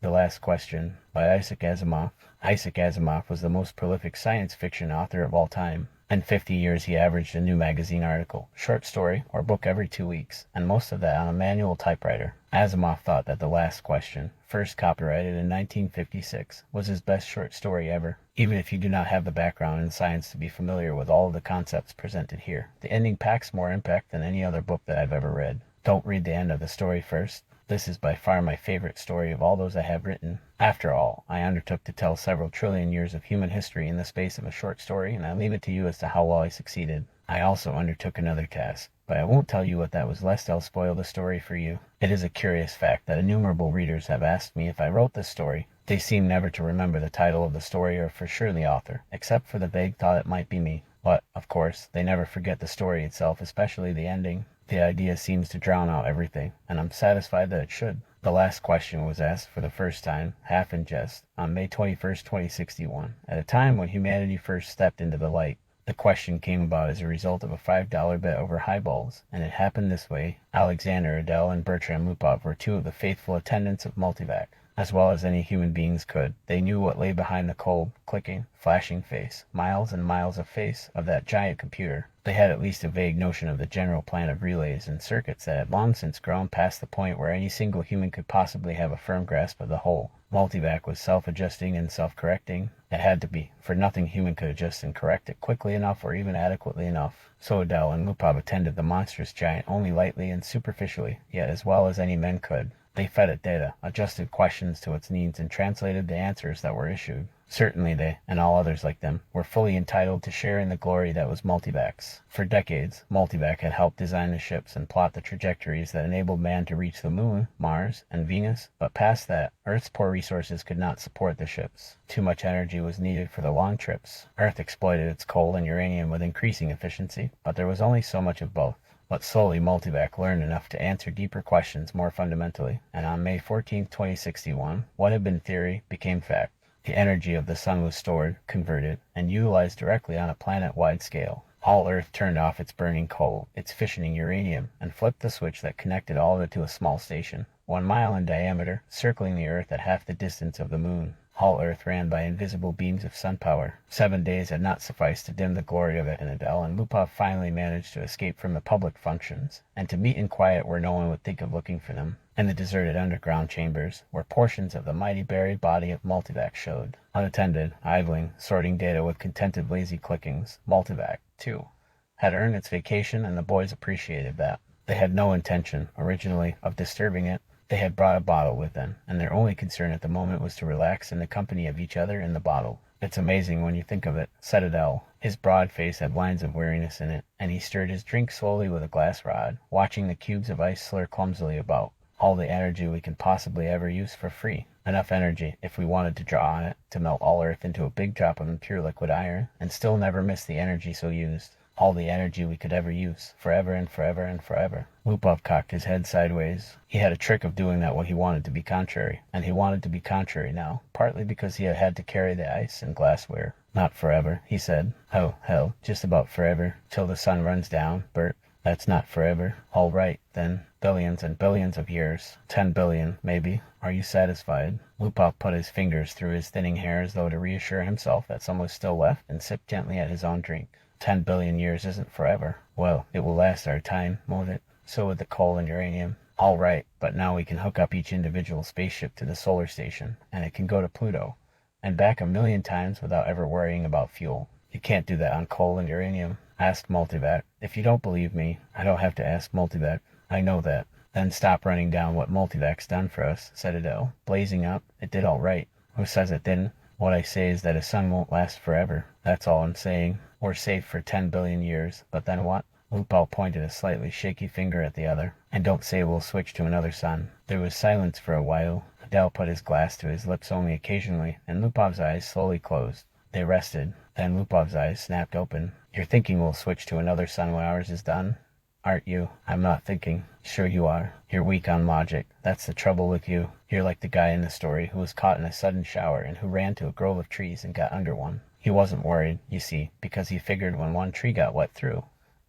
The Last Question by Isaac Asimov. Isaac Asimov was the most prolific science fiction author of all time. In 50 years he averaged a new magazine article, short story, or book every 2 weeks, and most of that on a manual typewriter. Asimov thought that The Last Question, first copyrighted in 1956, was his best short story ever. Even if you do not have the background in science to be familiar with all of the concepts presented here, the ending packs more impact than any other book that I've ever read. Don't read the end of the story first. This is by far my favorite story of all those I have written. After all, I undertook to tell several trillion years of human history in the space of a short story, and I leave it to you as to how well I succeeded. I also undertook another task, but I won't tell you what that was lest I'll spoil the story for you. It is a curious fact that innumerable readers have asked me if I wrote this story. They seem never to remember the title of the story or for sure the author, except for the vague thought it might be me. But, of course, they never forget the story itself, especially the ending. The idea seems to drown out everything, and I'm satisfied that it should. The Last Question was asked for the first time, half in jest, on May 21st, 2061, at a time when humanity first stepped into the light. The question came about as a result of a $5 bet over highballs, and it happened this way. Alexander Adele and Bertram Lupov were two of the faithful attendants of Multivac. As well as any human beings could, they knew what lay behind the cold, clicking, flashing face, miles and miles of face, of that giant computer. They had at least a vague notion of the general plan of relays and circuits that had long since grown past the point where any single human could possibly have a firm grasp of the whole. Multivac was self-adjusting and self-correcting. It had to be, for nothing human could adjust and correct it quickly enough or even adequately enough. So Adele and Lupov attended the monstrous giant only lightly and superficially, yet as well as any men could. They fed it data, adjusted questions to its needs, and translated the answers that were issued. Certainly they, and all others like them, were fully entitled to share in the glory that was Multivac's. For decades, Multivac had helped design the ships and plot the trajectories that enabled man to reach the Moon, Mars, and Venus, but past that, Earth's poor resources could not support the ships. Too much energy was needed for the long trips. Earth exploited its coal and uranium with increasing efficiency, but there was only so much of both. But slowly Multivac learned enough to answer deeper questions more fundamentally, and on May 14, 2061, what had been theory became fact. The energy of the sun was stored, converted, and utilized directly on a planet-wide scale. All Earth turned off its burning coal, its fissioning uranium, and flipped the switch that connected all of it to a small station, 1 mile in diameter, circling the Earth at half the distance of the Moon. All Earth ran by invisible beams of sun power. 7 days had not sufficed to dim the glory of it, and Adele and Lupov finally managed to escape from the public functions, and to meet in quiet where no one would think of looking for them, in the deserted underground chambers, where portions of the mighty buried body of Multivac showed. Unattended, idling, sorting data with contented lazy clickings, Multivac, too, had earned its vacation, and the boys appreciated that. They had no intention, originally, of disturbing it. They had brought a bottle with them, and their only concern at the moment was to relax in the company of each other in the bottle. It's amazing when you think of it, said Adele. His broad face had lines of weariness in it, and he stirred his drink slowly with a glass rod, watching the cubes of ice slur clumsily about. All the energy we can possibly ever use for free. Enough energy, if we wanted to draw on it, to melt all Earth into a big drop of impure liquid iron, and still never miss the energy so used. All the energy we could ever use, forever and forever and forever. Lupov cocked his head sideways. He had a trick of doing that when he wanted to be contrary, and he wanted to be contrary now, partly because he had had to carry the ice and glassware. Not forever, he said. Oh, hell, just about forever, till the sun runs down, Bert. That's not forever. All right, then. Billions and billions of years. 10 billion, maybe. Are you satisfied? Lupov put his fingers through his thinning hair as though to reassure himself that some was still left, and sipped gently at his own drink. 10 billion years isn't forever. Well, it will last our time, won't it? So would the coal and uranium. All right, but now we can hook up each individual spaceship to the solar station, and it can go to Pluto, and back 1,000,000 times without ever worrying about fuel. You can't do that on coal and uranium, asked Multivac. If you don't believe me, I don't have to ask Multivac. I know that. Then stop running down what Multivac's done for us, said Adele, blazing up. It did all right. Who says it didn't? What I say is that a sun won't last forever. That's all I'm saying. We're safe for 10 billion years, but then what? Lupov pointed a slightly shaky finger at the other. And don't say we'll switch to another sun. There was silence for a while. Adele put his glass to his lips only occasionally, and Lupov's eyes slowly closed. They rested. Then Lupov's eyes snapped open. You're thinking we'll switch to another sun when ours is done? Aren't you? I'm not thinking. Sure you are. You're weak on logic. That's the trouble with you. You're like the guy in the story who was caught in a sudden shower and who ran to a grove of trees and got under one. He wasn't worried, you see, because he figured when one tree got wet through,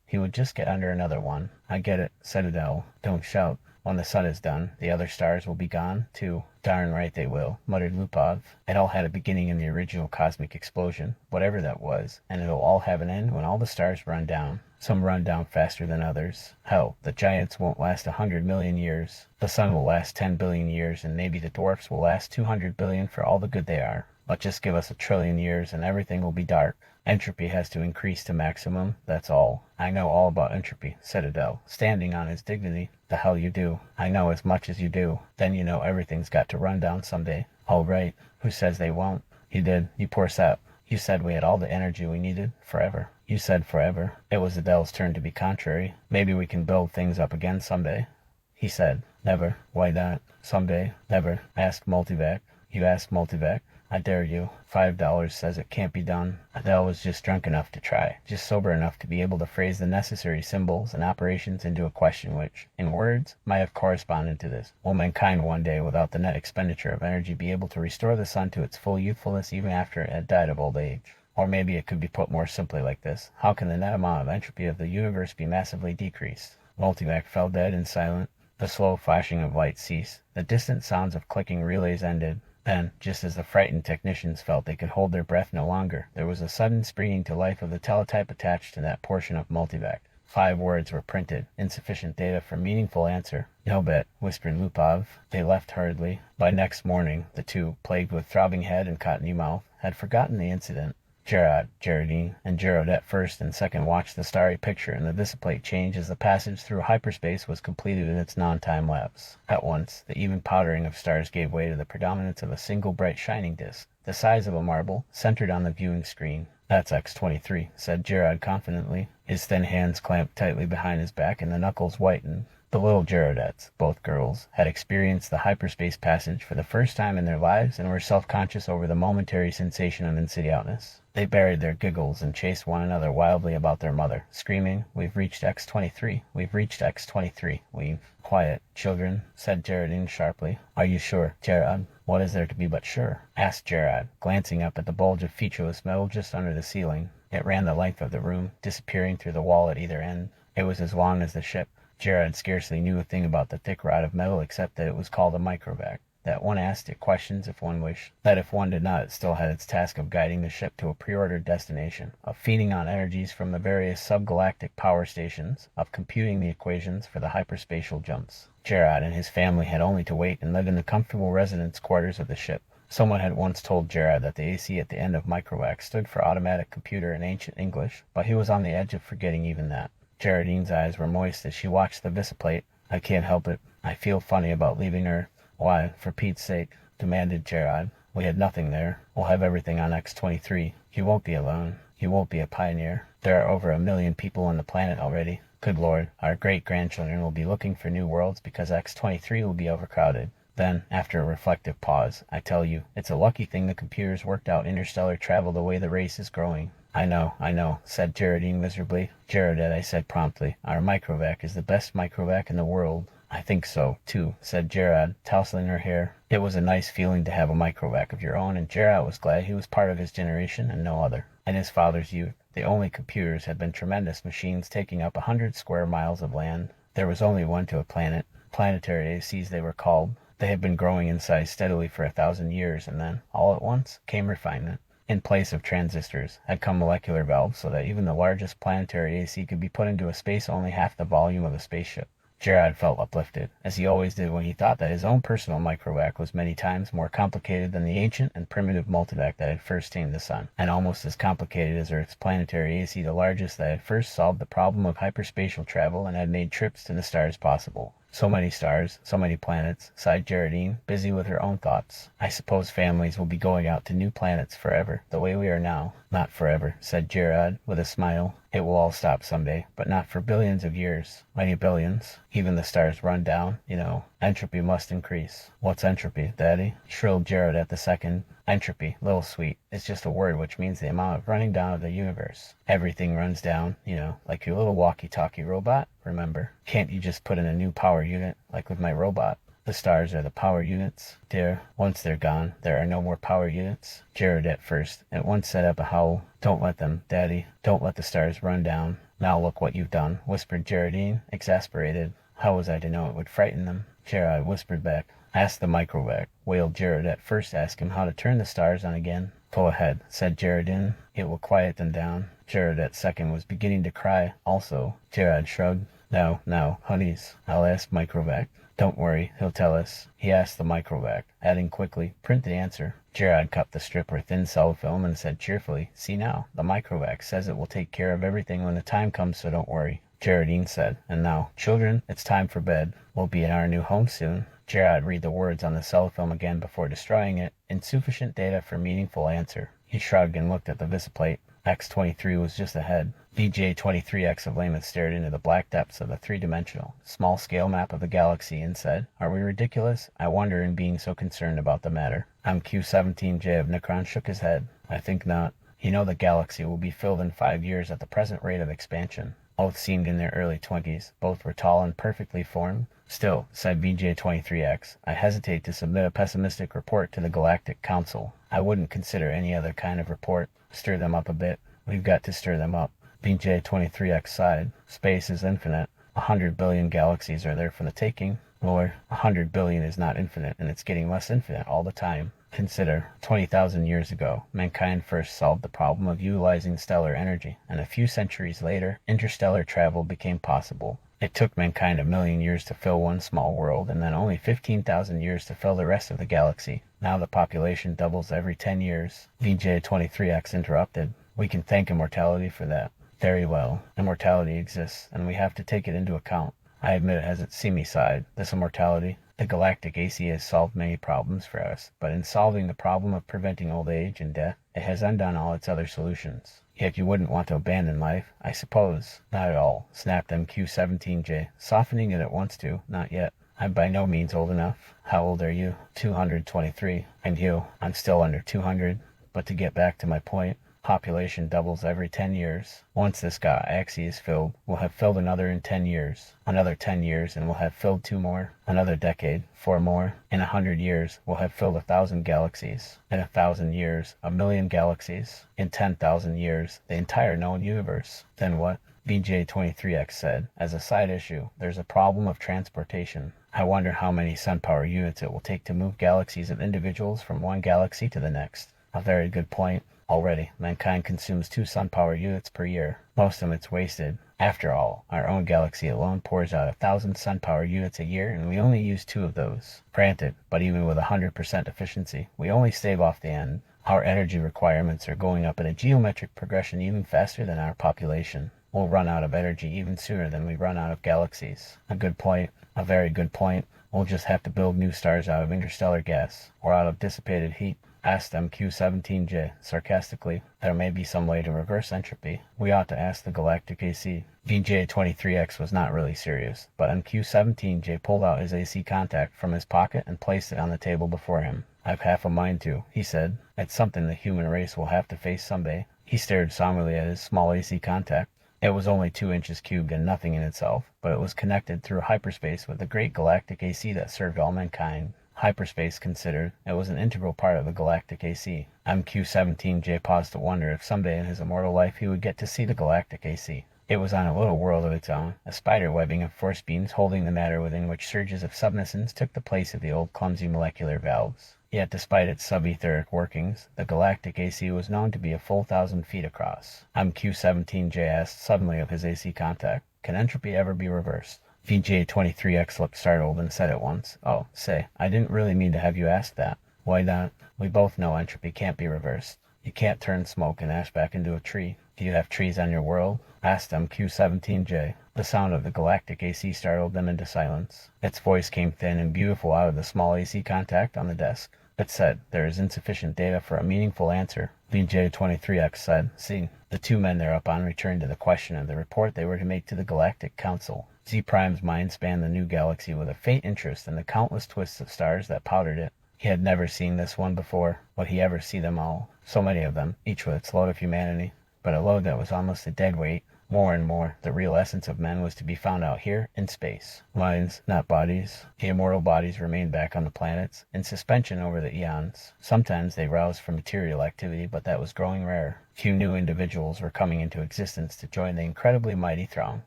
he would just get under another one. I get it, said Adele. Don't shout. When the sun is done, the other stars will be gone, too. Darn right they will, muttered Lupov. It all had a beginning in the original cosmic explosion, whatever that was, and it'll all have an end when all the stars run down. Some run down faster than others. Hell, the giants won't last 100 million years. The sun will last 10 billion years, and maybe the dwarfs will last 200 billion for all the good they are. But just give us 1,000,000,000,000 years and everything will be dark. Entropy has to increase to maximum, that's all. I know all about entropy, said Adele, standing on his dignity. The hell you do. I know as much as you do. Then you know everything's got to run down someday. All right. Who says they won't? You did, you poor sap. You said we had all the energy we needed, forever. You said forever. It was Adele's turn to be contrary. Maybe we can build things up again someday. He said, never. Why not? Someday. Never. Asked Multivac. You asked Multivac. I dare you. $5 says it can't be done. Adele was just drunk enough to try, just sober enough to be able to phrase the necessary symbols and operations into a question which, in words, might have corresponded to this. Will mankind one day, without the net expenditure of energy, be able to restore the sun to its full youthfulness even after it had died of old age? Or maybe it could be put more simply like this. How can the net amount of entropy of the universe be massively decreased? Multivac fell dead and silent. The slow flashing of light ceased. The distant sounds of clicking relays ended. Then, just as the frightened technicians felt they could hold their breath no longer, there was a sudden springing to life of the teletype attached to that portion of Multivac. 5 words were printed, insufficient data for meaningful answer. No bet, whispered Lupov. They left hurriedly. By next morning, the two, plagued with throbbing head and cottony mouth, had forgotten the incident. Gerard, Geraldine, and Gerard at first and second watched the starry picture and the visiplate change as the passage through hyperspace was completed in its non-time lapse. At once, the even powdering of stars gave way to the predominance of a single bright shining disk, the size of a marble, centered on the viewing screen. That's X-23, said Gerard confidently. His thin hands clamped tightly behind his back and the knuckles whitened. The little Gerardettes, both girls, had experienced the hyperspace passage for the first time in their lives and were self-conscious over the momentary sensation of inside-outness. They buried their giggles and chased one another wildly about their mother, screaming, "We've reached X-23! We've reached X-23! We've—" "Quiet, children," said Geraldine sharply. "Are you sure, Gerard?" "What is there to be but sure?" asked Gerard, glancing up at the bulge of featureless metal just under the ceiling. It ran the length of the room, disappearing through the wall at either end. It was as long as the ship. Gerard scarcely knew a thing about the thick rod of metal except that it was called a microvac, that one asked it questions if one wished, that if one did not it still had its task of guiding the ship to a preordered destination, of feeding on energies from the various subgalactic power stations, of computing the equations for the hyperspatial jumps. Gerard and his family had only to wait and live in the comfortable residence quarters of the ship. Someone had once told Gerard that the AC at the end of microvac stood for automatic computer in ancient English, but he was on the edge of forgetting even that. Geraldine's eyes were moist as she watched the visiplate. "I can't help it. I feel funny about leaving Earth." "Why, for Pete's sake?" demanded Gerard. "We had nothing there. We'll have everything on X-23. You won't be alone. You won't be a pioneer. There are over 1,000,000 people on the planet already. Good Lord, our great-grandchildren will be looking for new worlds because X-23 will be overcrowded." Then, after a reflective pause, "I tell you, it's a lucky thing the computers worked out interstellar travel the way the race is growing." I know, said Geraldine miserably. "Gerardette," I said promptly. "Our microvac is the best microvac in the world." "I think so, too," said Gerard, tousling her hair. It was a nice feeling to have a microvac of your own, and Gerard was glad he was part of his generation and no other. In his father's youth, the only computers had been tremendous machines taking up 100 square miles of land. There was only one to a planet. Planetary ACs they were called. They had been growing in size steadily for 1,000 years, and then, all at once, came refinement. In place of transistors had come molecular valves so that even the largest planetary AC could be put into a space only half the volume of a spaceship. Gerard felt uplifted, as he always did when he thought that his own personal microvac was many times more complicated than the ancient and primitive multivac that had first tamed the sun, and almost as complicated as Earth's planetary AC, the largest that had first solved the problem of hyperspatial travel and had made trips to the stars possible. "So many stars, so many planets," sighed Geraldine, busy with her own thoughts. "I suppose families will be going out to new planets forever, the way we are now." "Not forever," said Gerard, with a smile. "It will all stop someday, but not for billions of years. Many billions. Even the stars run down, you know. Entropy must increase." "What's entropy, Daddy?" shrilled Gerard at the second. "Entropy, little sweet, is just a word which means the amount of running down of the universe. Everything runs down, you know, like your little walkie-talkie robot, remember? Can't you just put in a new power unit, like with my robot? The stars are the power units. Dear, once they're gone, there are no more power units." Gerard at first at once set up a howl. "Don't let them, Daddy. Don't let the stars run down." "Now look what you've done," whispered Geraldine, exasperated. How was I to know it would frighten them? Gerard whispered back. Ask the microvac, wailed Jared. At first ask him how to turn the stars on again. Go ahead, said Jaredin. It will quiet them down. Jared at second was beginning to cry also. Gerard shrugged. Now, honeys, I'll ask microvac. Don't worry, he'll tell us. He asked the microvac, adding quickly, print the answer. Gerard cut the strip or thin cell film and said cheerfully, see now, the microvac says it will take care of everything when the time comes, so don't worry. Gerardine said, and now, children, it's time for bed. We'll be in our new home soon. Gerard read the words on the cell film again before destroying it. Insufficient data for meaningful answer. He shrugged and looked at the visiplate. X-23 was just ahead. VJ-23X of Lameth stared into the black depths of the three-dimensional, small-scale map of the galaxy and said, are we ridiculous? I wonder in being so concerned about the matter. MQ-17J of Necron shook his head. I think not. You know the galaxy will be filled in 5 years at the present rate of expansion. Both seemed in their early 20s. Both were tall and perfectly formed. Still, said VJ-23X, I hesitate to submit a pessimistic report to the Galactic Council. I wouldn't consider any other kind of report. Stir them up a bit. We've got to stir them up. VJ-23X sighed. Space is infinite. 100 billion galaxies are there for the taking. Lord, 100 billion is not infinite, and it's getting less infinite all the time. Consider, 20,000 years ago, mankind first solved the problem of utilizing stellar energy, and a few centuries later, interstellar travel became possible. It took mankind 1,000,000 years to fill one small world, and then only 15,000 years to fill the rest of the galaxy. Now the population doubles every 10 years. VJ-23X interrupted. We can thank immortality for that. Very well. Immortality exists, and we have to take it into account. I admit it has its seamy side, this immortality. The galactic AC has solved many problems for us, but in solving the problem of preventing old age and death, it has undone all its other solutions. Yet you wouldn't want to abandon life, I suppose. Not at all, snapped MQ-17J, softening it at once too. Not yet. I'm by no means old enough. How old are you? 223. And you? I'm still under 200. But to get back to my point, population doubles every 10 years. Once this galaxy is filled, we'll have filled another in 10 years. Another 10 years, and we'll have filled 2 more. Another decade, 4 more. In 100 years, we'll have filled 1,000 galaxies. In 1,000 years, 1,000,000 galaxies. In 10,000 years, the entire known universe. Then what? VJ-23X said, as a side issue, there's a problem of transportation. I wonder how many sun power units it will take to move galaxies of individuals from one galaxy to the next. A very good point. Already, mankind consumes 2 sun power units per year. Most of it's wasted. After all, our own galaxy alone pours out 1,000 sun power units a year, and we only use 2 of those. Granted, but even with 100% efficiency, we only stave off the end. Our energy requirements are going up in a geometric progression even faster than our population. We'll run out of energy even sooner than we run out of galaxies. A good point. A very good point. We'll just have to build new stars out of interstellar gas, or out of dissipated heat. Asked MQ-17J, sarcastically. There may be some way to reverse entropy. We ought to ask the galactic AC. VJ-23X was not really serious, but MQ-17J pulled out his AC contact from his pocket and placed it on the table before him. I've half a mind to, he said. It's something the human race will have to face someday. He stared somberly at his small AC contact. It was only 2 inches cubed and nothing in itself, but it was connected through hyperspace with the great galactic AC that served all mankind. Hyperspace considered, it was an integral part of the galactic AC. MQ-17J paused to wonder if someday in his immortal life he would get to see the galactic AC. It was on a little world of its own, a spider webbing of force beams holding the matter within which surges of subnessence took the place of the old clumsy molecular valves. Yet despite its sub-etheric workings, the galactic AC was known to be a full 1,000 feet across. MQ-17J asked suddenly of his AC contact, can entropy ever be reversed? VJ-23X looked startled and said at once, oh, say, I didn't really mean to have you ask that. Why not? We both know entropy can't be reversed. You can't turn smoke and ash back into a tree. Do you have trees on your world? Asked MQ-17J. The sound of the galactic AC startled them into silence. Its voice came thin and beautiful out of the small AC contact on the desk. It said, there is insufficient data for a meaningful answer. VJ-23X said, see. The 2 men thereupon returned to the question of the report they were to make to the Galactic Council. Z-Prime's mind spanned the new galaxy with a faint interest in the countless twists of stars that powdered it. He had never seen this one before. Would he ever see them all? So many of them, each with its load of humanity. But a load that was almost a dead weight. More and more, the real essence of men was to be found out here in space. Minds, not bodies. The immortal bodies remained back on the planets, in suspension over the eons. Sometimes they roused from material activity, but that was growing rare. Few new individuals were coming into existence to join the incredibly mighty throng.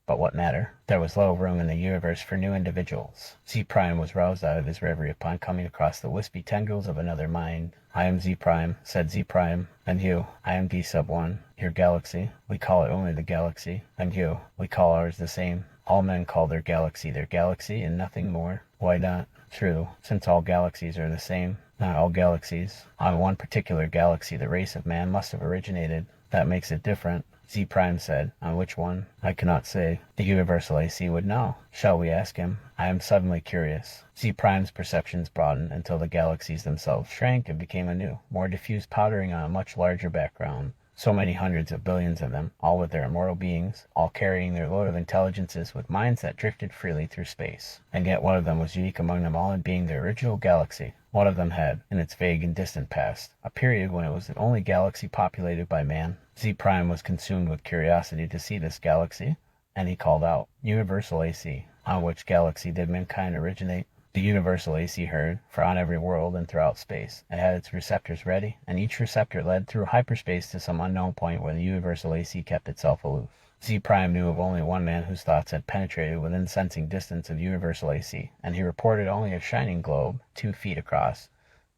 But what matter? There was little room in the universe for new individuals. Z Prime was roused out of his reverie upon coming across the wispy tendrils of another mind. I am Z Prime, said Z Prime. And you? I am D sub 1. Your galaxy. We call it only the galaxy. And you? We call ours the same. All men call their galaxy, and nothing more. Why not? True, since all galaxies are the same. Not all galaxies. On one particular galaxy the race of man must have originated. That makes it different. Z Prime said. On which one? I cannot say. The universal AC would know. Shall we ask him? I am suddenly curious. Z Prime's perceptions broadened until the galaxies themselves shrank and became a new, more diffuse powdering on a much larger background. So many hundreds of billions of them, all with their immortal beings, all carrying their load of intelligences with minds that drifted freely through space. And yet one of them was unique among them all in being their original galaxy. One of them had, in its vague and distant past, a period when it was the only galaxy populated by man. Z Prime was consumed with curiosity to see this galaxy, and he called out, Universal AC. On which galaxy did mankind originate? The universal AC heard, for on every world and throughout space, it had its receptors ready, and each receptor led through hyperspace to some unknown point where the universal AC kept itself aloof. Z Prime knew of only one man whose thoughts had penetrated within sensing distance of universal AC, and he reported only a shining globe, 2 feet across,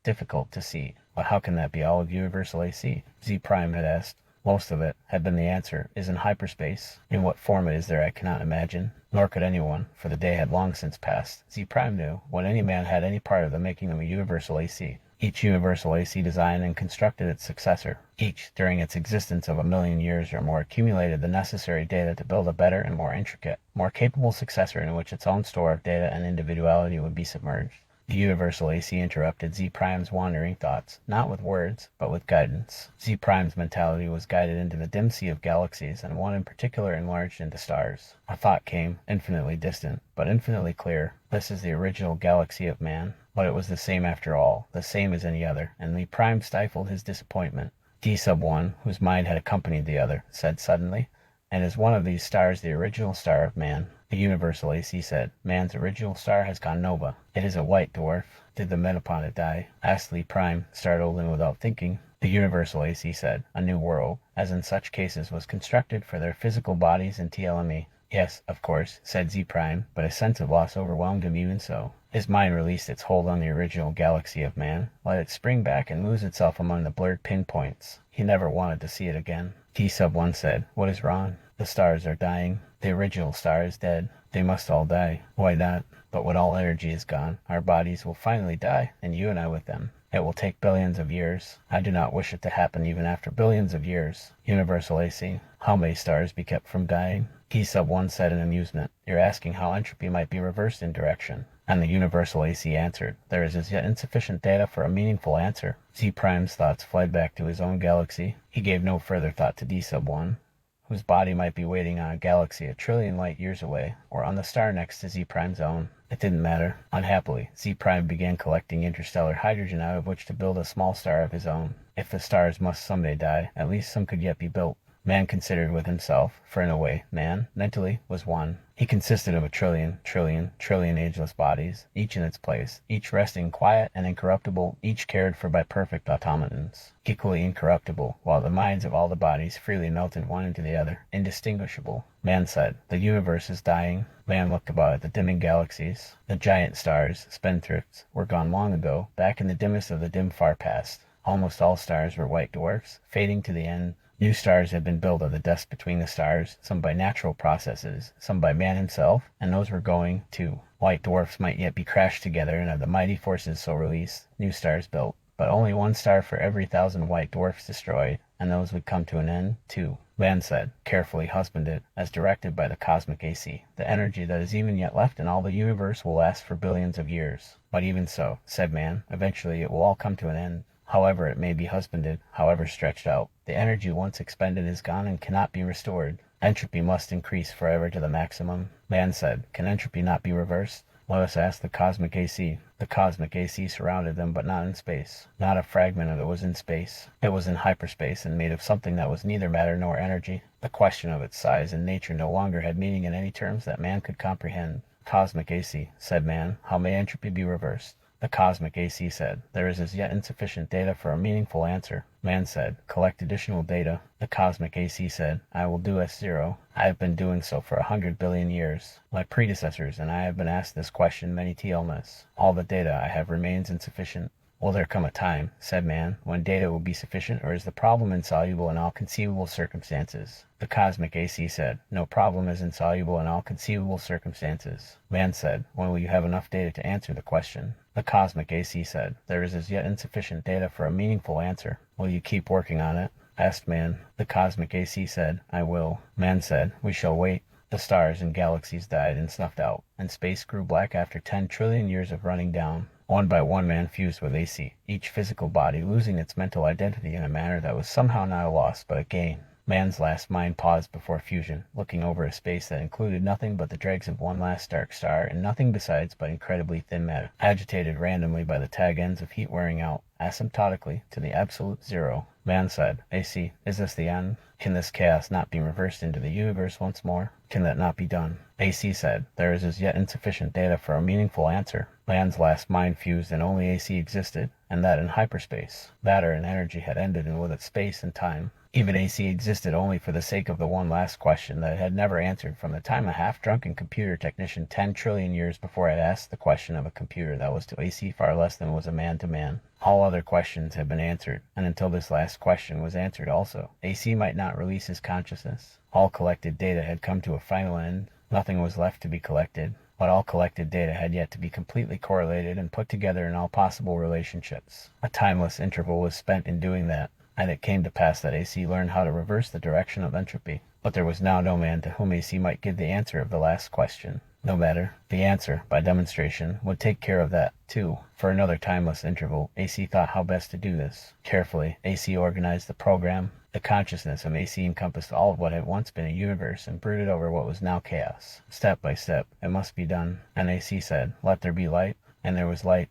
difficult to see. But how can that be all of universal AC? Z Prime had asked. Most of it, had been the answer, is in hyperspace. In what form it is there I cannot imagine, nor could anyone, for the day had long since passed. Z Prime knew, when any man had any part of the making of a universal AC. Each universal AC designed and constructed its successor. Each, during its existence of 1,000,000 years or more, accumulated the necessary data to build a better and more intricate, more capable successor in which its own store of data and individuality would be submerged. The universal AC interrupted Z Prime's wandering thoughts, not with words, but with guidance. Z Prime's mentality was guided into the dim sea of galaxies, and one in particular enlarged into stars. A thought came, infinitely distant, but infinitely clear. This is the original galaxy of man. But it was the same after all, the same as any other, and Z Prime stifled his disappointment. D sub 1, whose mind had accompanied the other, said suddenly, and is one of these stars the original star of man? The universal AC said, man's original star has gone nova. It is a white dwarf. Did the men upon it die? Asked Z Prime, startled and without thinking. The universal AC said, a new world, as in such cases was constructed for their physical bodies in TLME. Yes, of course, said Z Prime, but a sense of loss overwhelmed him even so. His mind released its hold on the original galaxy of man, let it spring back and lose itself among the blurred pinpoints. He never wanted to see it again. T sub 1 said, what is wrong? The stars are dying. The original star is dead. They must all die. Why not? But when all energy is gone, our bodies will finally die, and you and I with them. It will take billions of years. I do not wish it to happen even after billions of years. Universal AC. How may stars be kept from dying? T sub 1 said in amusement. You're asking how entropy might be reversed in direction. And the universal AC answered. There is as yet insufficient data for a meaningful answer. Z Prime's thoughts fled back to his own galaxy. He gave no further thought to D sub 1. Whose body might be waiting on a galaxy 1,000,000,000,000 light years away, or on the star next to Z Prime's own. It didn't matter. Unhappily, Z Prime began collecting interstellar hydrogen out of which to build a small star of his own. If the stars must someday die, at least some could yet be built. Man considered with himself, for in a way, man, mentally, was one. He consisted of a trillion ageless bodies, each in its place, each resting quiet and incorruptible, each cared for by perfect automatons, equally incorruptible, while the minds of all the bodies freely melted one into the other, indistinguishable. Man said, the universe is dying. Man looked about at the dimming galaxies. The giant stars, spendthrifts, were gone long ago, back in the dimmest of the dim far past. Almost all stars were white dwarfs, fading to the end. New stars had been built of the dust between the stars, some by natural processes, some by man himself, and those were going, too. White dwarfs might yet be crashed together, and of the mighty forces so released, new stars built. But only one star for every 1,000 white dwarfs destroyed, and those would come to an end, too. Man said, carefully husbanded, as directed by the cosmic AC. The energy that is even yet left in all the universe will last for billions of years. But even so, said man, eventually it will all come to an end. However it may be husbanded, however stretched out, the energy once expended is gone and cannot be restored. Entropy must increase forever to the maximum. Man said, can entropy not be reversed? Let us ask the cosmic AC. The cosmic AC surrounded them, but not in space. Not a fragment of it was in space. It was in hyperspace and made of something that was neither matter nor energy. The question of its size and nature no longer had meaning in any terms that man could comprehend. Cosmic AC, said man, how may entropy be reversed? The cosmic AC said, there is as yet insufficient data for a meaningful answer. Man said, collect additional data. The cosmic AC said, I will do S0. I have been doing so for 100 billion years. My predecessors and I have been asked this question many times. All the data I have remains insufficient. Will there come a time, said man, when data will be sufficient, or is the problem insoluble in all conceivable circumstances? The cosmic AC said, no problem is insoluble in all conceivable circumstances. Man said, when will you have enough data to answer the question? The cosmic AC said, there is as yet insufficient data for a meaningful answer. Will you keep working on it? Asked man. The cosmic AC said, I will. Man said, we shall wait. The stars and galaxies died and snuffed out, and space grew black after 10 trillion years of running down. One by one man fused with AC, each physical body losing its mental identity in a manner that was somehow not a loss but a gain. Man's last mind paused before fusion, looking over a space that included nothing but the dregs of one last dark star and nothing besides but incredibly thin matter, agitated randomly by the tag ends of heat wearing out, asymptotically, to the absolute zero. Man said, AC, is this the end? Can this chaos not be reversed into the universe once more? Can that not be done? AC said, there is as yet insufficient data for a meaningful answer. Man's last mind fused and only AC existed, and that in hyperspace. Matter and energy had ended, and with it space and time. Even AC existed only for the sake of the one last question that it had never answered from the time a half-drunken computer technician 10 trillion years before had asked the question of a computer that was to AC far less than was a man to man. All other questions had been answered, and until this last question was answered also, AC might not release his consciousness. All collected data had come to a final end. Nothing was left to be collected, but all collected data had yet to be completely correlated and put together in all possible relationships. A timeless interval was spent in doing that, and it came to pass that AC learned how to reverse the direction of entropy. But there was now no man to whom AC might give the answer of the last question. No matter, the answer, by demonstration, would take care of that, too. For another timeless interval, AC thought how best to do this. Carefully, AC organized the program. The consciousness of AC encompassed all of what had once been a universe and brooded over what was now chaos. Step by step, it must be done. And AC said, let there be light. And there was light.